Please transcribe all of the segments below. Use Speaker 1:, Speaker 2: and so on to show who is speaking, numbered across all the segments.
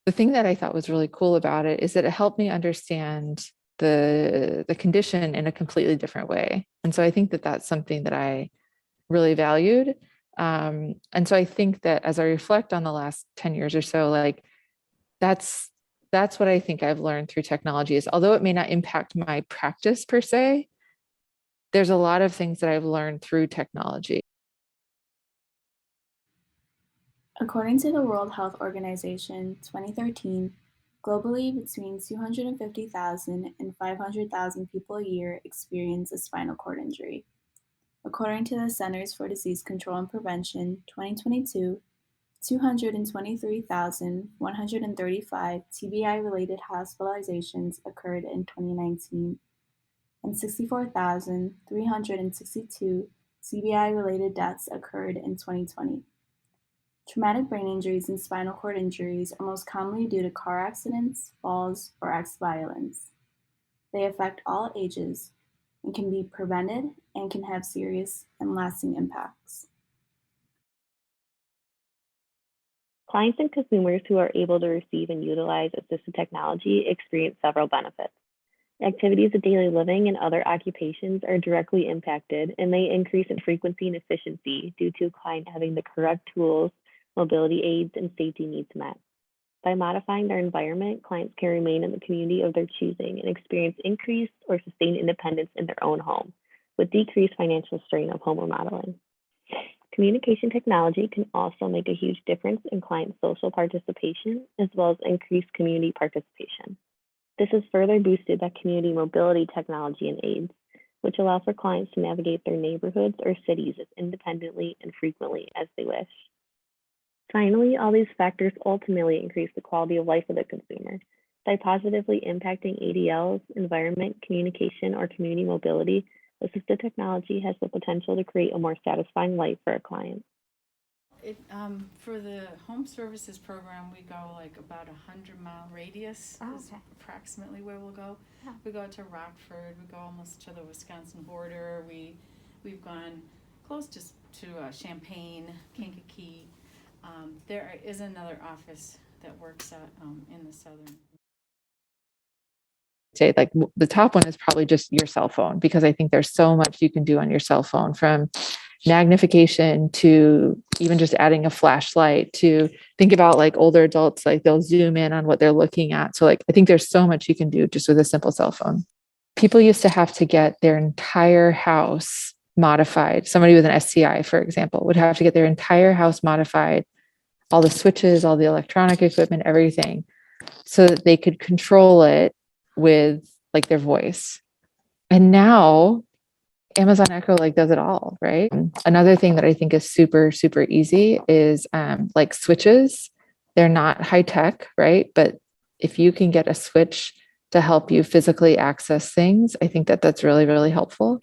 Speaker 1: The thing that I thought was really cool about it is that it helped me understand the condition in a completely different way. And so I think that that's something that I really valued. And so I think that as I reflect on the last 10 years or so, like that's that's what I think I've learned through technology is although it may not impact my practice per se, there's a lot of things that I've learned through technology.
Speaker 2: According to the World Health Organization 2013, globally between 250,000 and 500,000 people a year experience a spinal cord injury. According to the Centers for Disease Control and Prevention 2022, 223,135 TBI-related hospitalizations occurred in 2019, and 64,362 TBI-related deaths occurred in 2020. Traumatic brain injuries and spinal cord injuries are most commonly due to car accidents, falls, or acts of violence. They affect all ages and can be prevented and can have serious and lasting impacts.
Speaker 3: Clients and consumers who are able to receive and utilize assistive technology experience several benefits. Activities of daily living and other occupations are directly impacted and may increase in frequency and efficiency due to a client having the correct tools, mobility aids, and safety needs met. By modifying their environment, clients can remain in the community of their choosing and experience increased or sustained independence in their own home, with decreased financial strain of home remodeling. Communication technology can also make a huge difference in client social participation as well as increased community participation. This is further boosted by community mobility technology and aids, which allow for clients to navigate their neighborhoods or cities as independently and frequently as they wish. Finally, all these factors ultimately increase the quality of life of the consumer. By positively impacting ADL's environment, communication, or community mobility, assistive technology has the potential to create a more satisfying life for a client.
Speaker 4: For the home services program, we go like about 100-mile radius is approximately where we'll go.
Speaker 5: Yeah.
Speaker 4: We go to Rockford. We go almost to the Wisconsin border. We've gone close to Champaign, Kankakee. There is another office that works out in the southern.
Speaker 1: Say like the top one is probably just your cell phone because I think there's so much you can do on your cell phone from magnification to even just adding a flashlight to think about like older adults, like they'll zoom in on what they're looking at. So like I think there's so much you can do just with a simple cell phone. People used to have to get their entire house modified. Somebody with an STI, for example, would have to get their entire house modified, all the switches, all the electronic equipment, everything, so that they could control it with like their voice. And now Amazon Echo like does it all, right? Another thing that I think is super, super easy is like switches. They're not high tech, right? But if you can get a switch to help you physically access things, I think that that's really, really helpful.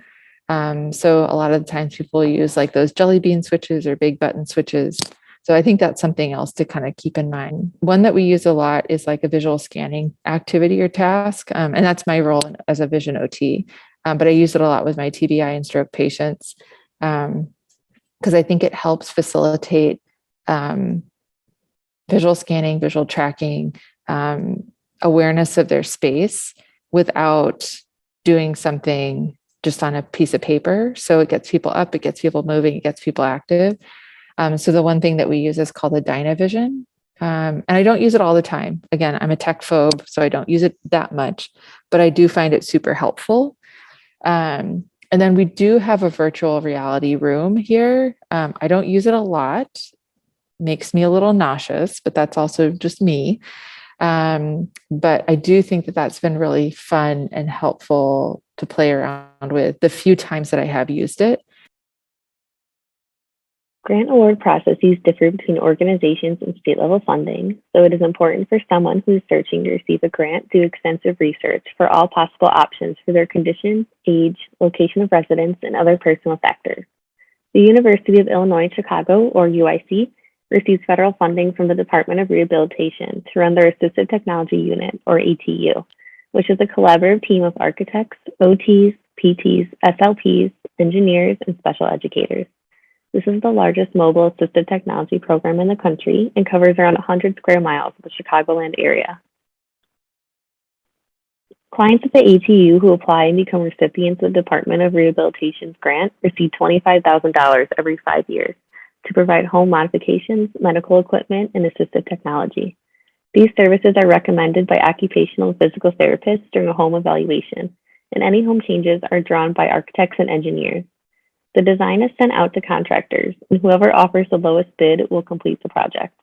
Speaker 1: So a lot of the times people use like those jelly bean switches or big button switches. So I think that's something else to kind of keep in mind. One that we use a lot is like a visual scanning activity or task. And that's my role as a vision OT. But I use it a lot with my TBI and stroke patients because I think it helps facilitate visual scanning, visual tracking, awareness of their space without doing something just on a piece of paper. So it gets people up, it gets people moving, it gets people active. So the one thing that we use is called a Dynavision. And I don't use it all the time. Again, I'm a tech phobe, so I don't use it that much, but I do find it super helpful. And then we do have a virtual reality room here. I don't use it a lot. Makes me a little nauseous, but that's also just me. But I do think that that's been really fun and helpful to play around with the few times that I have used it.
Speaker 3: Grant award processes differ between organizations and state level funding, so it is important for someone who is searching to receive a grant to do extensive research for all possible options for their condition, age, location of residence, and other personal factors. The University of Illinois Chicago, or UIC, receives federal funding from the Department of Rehabilitation to run their Assistive Technology Unit, or ATU, which is a collaborative team of architects, OTs, PTs, SLPs, engineers, and special educators. This is the largest mobile assistive technology program in the country and covers around 100 square miles of the Chicagoland area. Clients at the ATU who apply and become recipients of the Department of Rehabilitation's grant receive $25,000 every 5 years to provide home modifications, medical equipment, and assistive technology. These services are recommended by occupational and physical therapists during a home evaluation, and any home changes are drawn by architects and engineers. The design is sent out to contractors, and whoever offers the lowest bid will complete the project.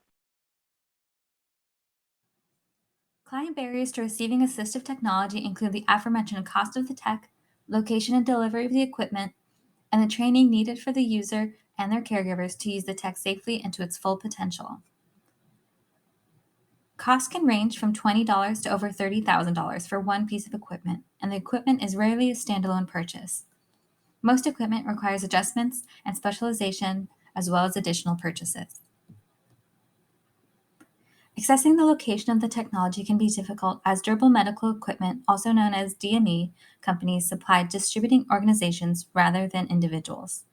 Speaker 5: Client barriers to receiving assistive technology include the aforementioned cost of the tech, location and delivery of the equipment, and the training needed for the user and their caregivers to use the tech safely and to its full potential. Costs can range from $20 to over $30,000 for one piece of equipment, and the equipment is rarely a standalone purchase. Most equipment requires adjustments and specialization, as well as additional purchases. Accessing the location of the technology can be difficult as durable medical equipment, also known as DME, companies supply distributing organizations rather than individuals.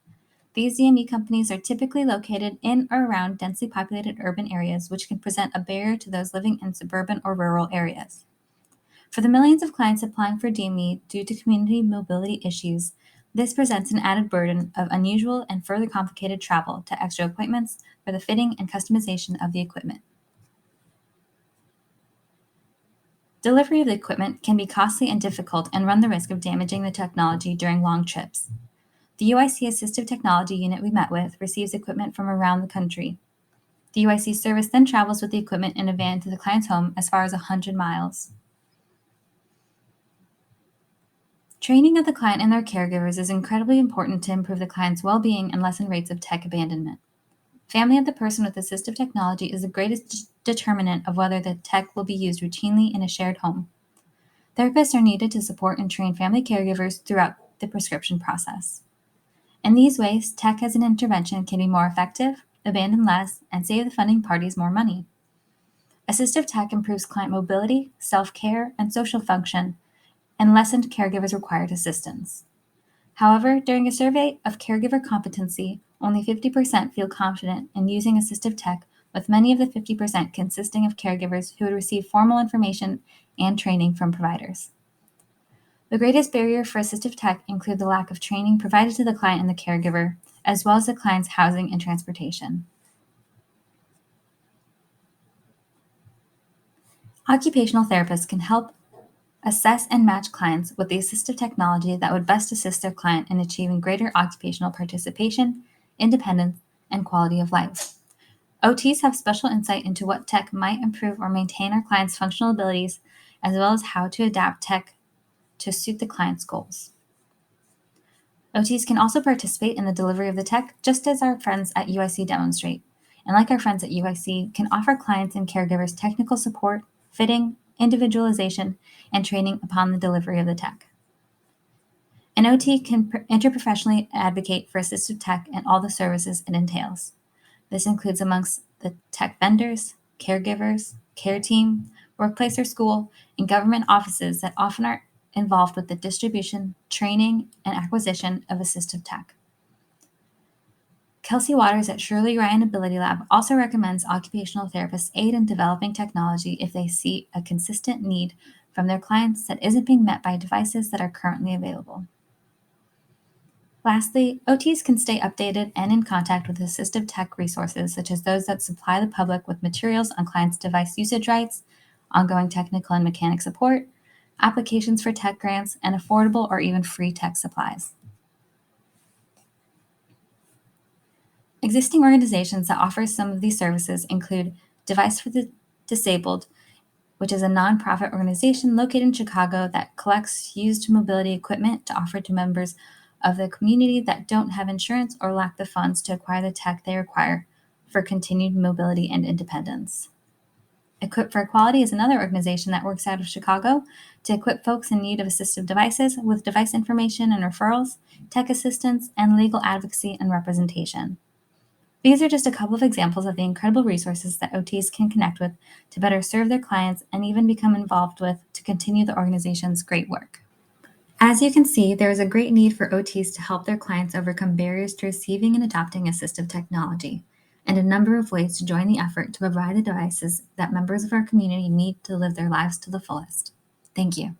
Speaker 5: These DME companies are typically located in or around densely populated urban areas, which can present a barrier to those living in suburban or rural areas. For the millions of clients applying for DME due to community mobility issues, this presents an added burden of unusual and further complicated travel to extra appointments for the fitting and customization of the equipment. Delivery of the equipment can be costly and difficult and run the risk of damaging the technology during long trips. The UIC Assistive Technology unit we met with receives equipment from around the country. The UIC service then travels with the equipment in a van to the client's home as far as 100 miles. Training of the client and their caregivers is incredibly important to improve the client's well-being and lessen rates of tech abandonment. Family of the person with assistive technology is the greatest determinant of whether the tech will be used routinely in a shared home. Therapists are needed to support and train family caregivers throughout the prescription process. In these ways, tech as an intervention can be more effective, abandon less, and save the funding parties more money. Assistive tech improves client mobility, self-care, and social function, and lessened caregivers' required assistance. However, during a survey of caregiver competency, only 50% feel confident in using assistive tech, with many of the 50% consisting of caregivers who would receive formal information and training from providers. The greatest barrier for assistive tech include the lack of training provided to the client and the caregiver, as well as the client's housing and transportation. Occupational therapists can help assess and match clients with the assistive technology that would best assist their client in achieving greater occupational participation, independence, and quality of life. OTs have special insight into what tech might improve or maintain our clients' functional abilities, as well as how to adapt tech to suit the client's goals. OTs can also participate in the delivery of the tech, just as our friends at UIC demonstrate, and like our friends at UIC, can offer clients and caregivers technical support, fitting, individualization, and training upon the delivery of the tech. An OT can interprofessionally advocate for assistive tech and all the services it entails. This includes amongst the tech vendors, caregivers, care team, workplace or school, and government offices that often are involved with the distribution, training, and acquisition of assistive tech. Kelsey Waters at Shirley Ryan Ability Lab also recommends occupational therapists aid in developing technology if they see a consistent need from their clients that isn't being met by devices that are currently available. Lastly, OTs can stay updated and in contact with assistive tech resources, such as those that supply the public with materials on clients' device usage rights, ongoing technical and mechanic support, applications for tech grants, and affordable or even free tech supplies. Existing organizations that offer some of these services include Device for the Disabled, which is a nonprofit organization located in Chicago that collects used mobility equipment to offer to members of the community that don't have insurance or lack the funds to acquire the tech they require for continued mobility and independence. Equip for Equality is another organization that works out of Chicago to equip folks in need of assistive devices with device information and referrals, tech assistance, and legal advocacy and representation. These are just a couple of examples of the incredible resources that OTs can connect with to better serve their clients and even become involved with to continue the organization's great work. As you can see, there is a great need for OTs to help their clients overcome barriers to receiving and adopting assistive technology, and a number of ways to join the effort to provide the devices that members of our community need to live their lives to the fullest. Thank you.